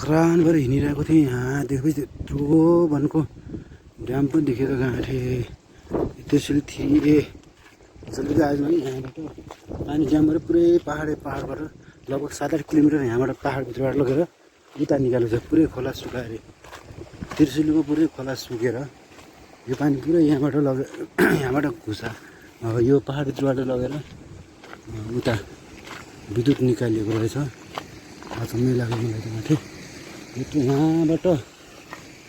खरानबाट हिँडिरहेको थिएँ। यहाँ देखेपछि त्यत्रो भनेको ड्याम पनि देखेर गएको थिएँ। त्यसरी थिएँ जसले आज है यहाँबाट पानी ड्यामबाट पुरै पाहाडबाट लगभग 7-8 किलोमिटर यहाँबाट पाहाडभित्रबाट लगेर उता निकालेको छ। पुरै खोला सुकाएर त्रिशुलीको पुरै खोला सुकेर यो पानी पुरै यहाँबाट लगेर यहाँबाट घुसा यो पाहाडभित्रबाट लगेर उता विद्युत निकालिएको रहेछ। अचम्मै लाग्यो मलाई त माथि यत्रो यहाँबाट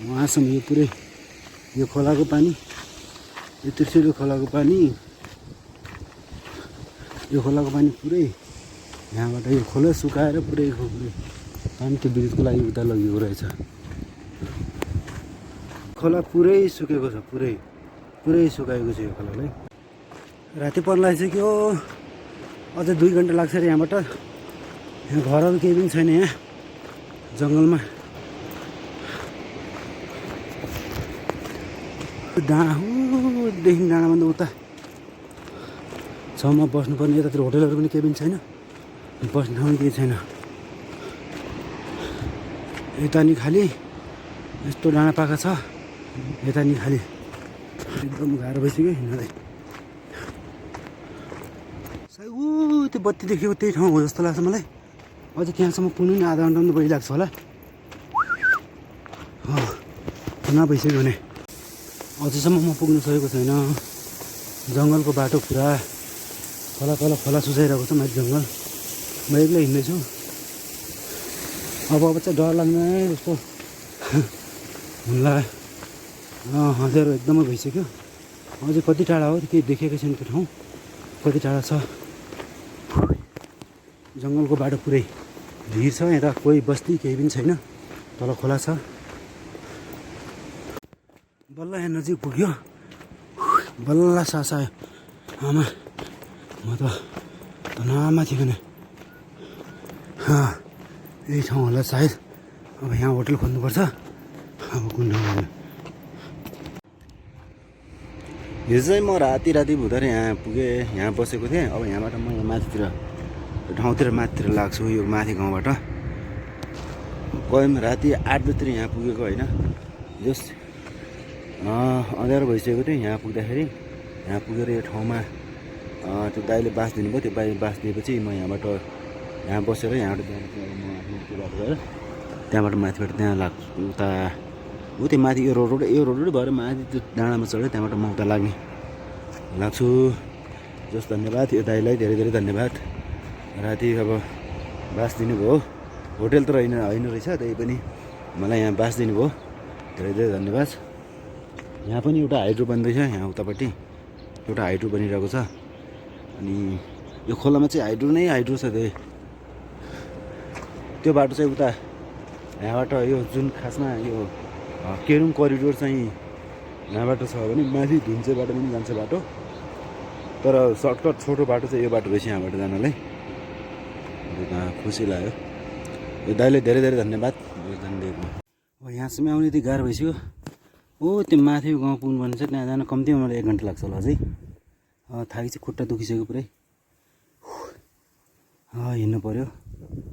वहाँसम्म यो पुरै यो खोलाको पानी यो त्रिशुली खोलाको पानी पुरै यहाँबाट यो खोला सुकाएर पुरै पानी त्यो विद्युतको लागि उता लगिएको रहेछ। खोला पुरै सुकेको छ, पुरै सुकाएको छ यो खोलालाई। राति पर्न लागिसक्यो, अझै 2 घन्टा लाग्छ अरे यहाँबाट। यहाँ घरहरू केही पनि छैन, यहाँ जङ्गलमा डाँडादेखि डाँडाभन्दा उता छेउमा बस्नुपर्ने। यतातिर होटेलहरू पनि केही पनि छैन, बस्ने ठाउँ केही छैन। यता नि खाली यस्तो डाँडा पाका छ, यता नि खाली एकदम गाह्रो भइसक्यो हिँड्नलाई। सायद त्यो बत्ती देखेको त्यही ठाउँ हो जस्तो लाग्छ मलाई। अझै त्यहाँसम्म पुग्नु नि आधा घन्टा बढी लाग्छ होला। नभइसक्यो भने अझैसम्म म पुग्नु सकेको छैन। जङ्गलको बाटो पुरा खोला सुसाइरहेको छ माथि जङ्गल। म एक्लै हिँड्दैछु। अब चाहिँ डर लाग्ने जस्तो हुन्ला। हजुर एकदमै भइसक्यो। अझै कति टाढा हो केही देखेको छैन त्यो ठाउँ, कति टाढा छ। जङ्गलको बाटो पुरै भिर छ, यता कोही बस्ती केही पनि छैन, तल खोला छ। बल्ल यहाँ नजिक पुग्यो, बल्ल सास आयो। आमा म त तनावमा थिएँ भने यही ठाउँ होला सायद। अब यहाँ होटल खोज्नुपर्छ। अब कुन ठाउँ यो चाहिँ म राति हुँदाखेरि यहाँ पुगेँ, यहाँ बसेको थिएँ। अब यहाँबाट म यहाँ माथितिर ठाउँतिर माथितिर लाग्छु, यो माथि गाउँबाट। गयौँ राति 8 बजीतिर यहाँ पुगेको होइन। जस अँध्यारो भइसकेको थियो यहाँ पुग्दाखेरि। यहाँ पुगेर यो ठाउँमा त्यो दाइले बाँस दिनुभयो। त्यो बाँस दिएपछि म यहाँबाट यहाँ बसेर यहाँबाट म आफ्नो त्यो बाटो गएर त्यहाँबाट माथिबाट त्यहाँ लाग्छु उता त्यो माथि यो रोड भएर माथि त्यो डाँडामा चढेर त्यहाँबाट म उता लाग्छु। जस धन्यवाद यो दाइलाई, धेरै धन्यवाद। राति अब बाँस दिनुभयो। होटेल त होइन रहेछ, त्यही पनि मलाई यहाँ बाँस दिनुभयो, धेरै धन्यवाद। यहाँ पनि एउटा हाइड्रो बन्दैछ, यहाँ उतापट्टि एउटा हाइड्रो बनिरहेको छ। अनि यो खोलामा चाहिँ हाइड्रो छ। त्यो बाटो चाहिँ उता यहाँबाट यो जुन खासमा यो केरुङ करिडोर चाहिँ यहाँबाट छ भने माथि धुन्चेबाट पनि जान्छ बाटो। तर सर्टकट छोटो बाटो चाहिँ यो बाटो रहेछ यहाँबाट जानलाई। खुसी लाग्यो। यो दाइले धेरै धन्यवाद जानिदिएको। अब यहाँसम्म आउने यति गाह्रो भइसक्यो। त्यो माथि गाउँ पुग्नु भने चाहिँ त्यहाँ जान कम्तीमा मलाई 1 घन्टा लाग्छ होला अझै। थाकी चाहिँ खुट्टा दुखिसक्यो पुरै। हिँड्नु पऱ्यो,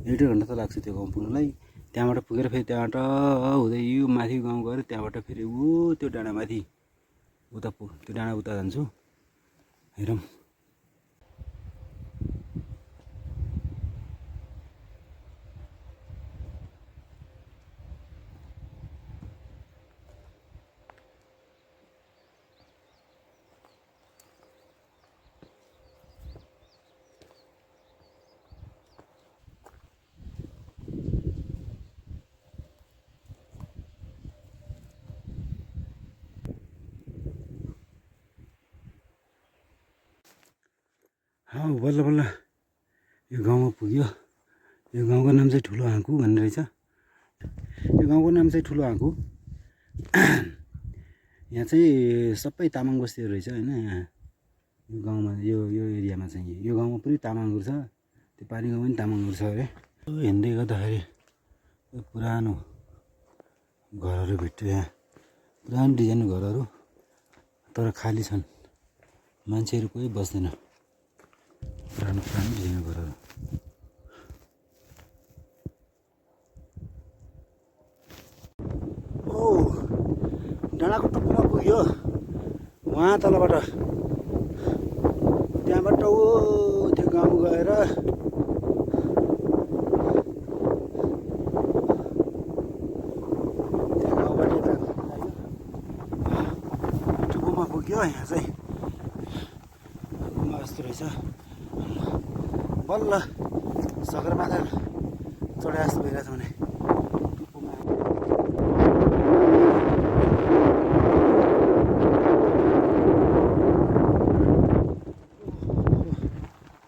1-1.5 घन्टा त लाग्छ त्यो गाउँ पुग्नुलाई। त्यहाँबाट पुगेर फेरि त्यहाँबाट हुँदै यो माथि गाउँ गएर त्यहाँबाट फेरि त्यो डाँडा माथि उता त्यो डाँडा उता जान्छु। हेरौँ। बल्ल यो गाउँमा पुग्यो। यो गाउँको नाम चाहिँ ठुलो हाँकु भन्ने रहेछ। यो गाउँको नाम चाहिँ ठुलो हाँकु। यहाँ चाहिँ सबै तामाङ बस्तीहरू रहेछ होइन। यहाँ यो गाउँमा यो एरियामा चाहिँ यो गाउँमा पुरै तामाङहरू छ। त्यो पारी गाउँमा पनि तामाङहरू छ अरे। हिँड्दै गर्दाखेरि पुरानो घरहरू भेट्यो। यहाँ पुरानो डिजाइनको घरहरू तर खाली छन्, मान्छेहरू कोही बस्दैन। पुरानो डिजाइनको घरहरू। डाँडाको टुप्पोमा पुग्यो वहाँ तलबाट त्यहाँबाट ऊ त्यो गाउँ गएर त्यहाँ गाउँबाट टुप्पोमा पुग्यो यहाँ चाहिँ गुम्बा जस्तो रहेछ बल्ल सगरमाथा चढाए जस्तो भइरहेछ भने टुप्पोमा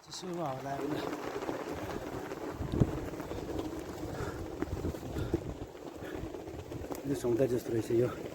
चिसो हावा लाग्यो यो सौन्दर्य जस्तो रहेछ यो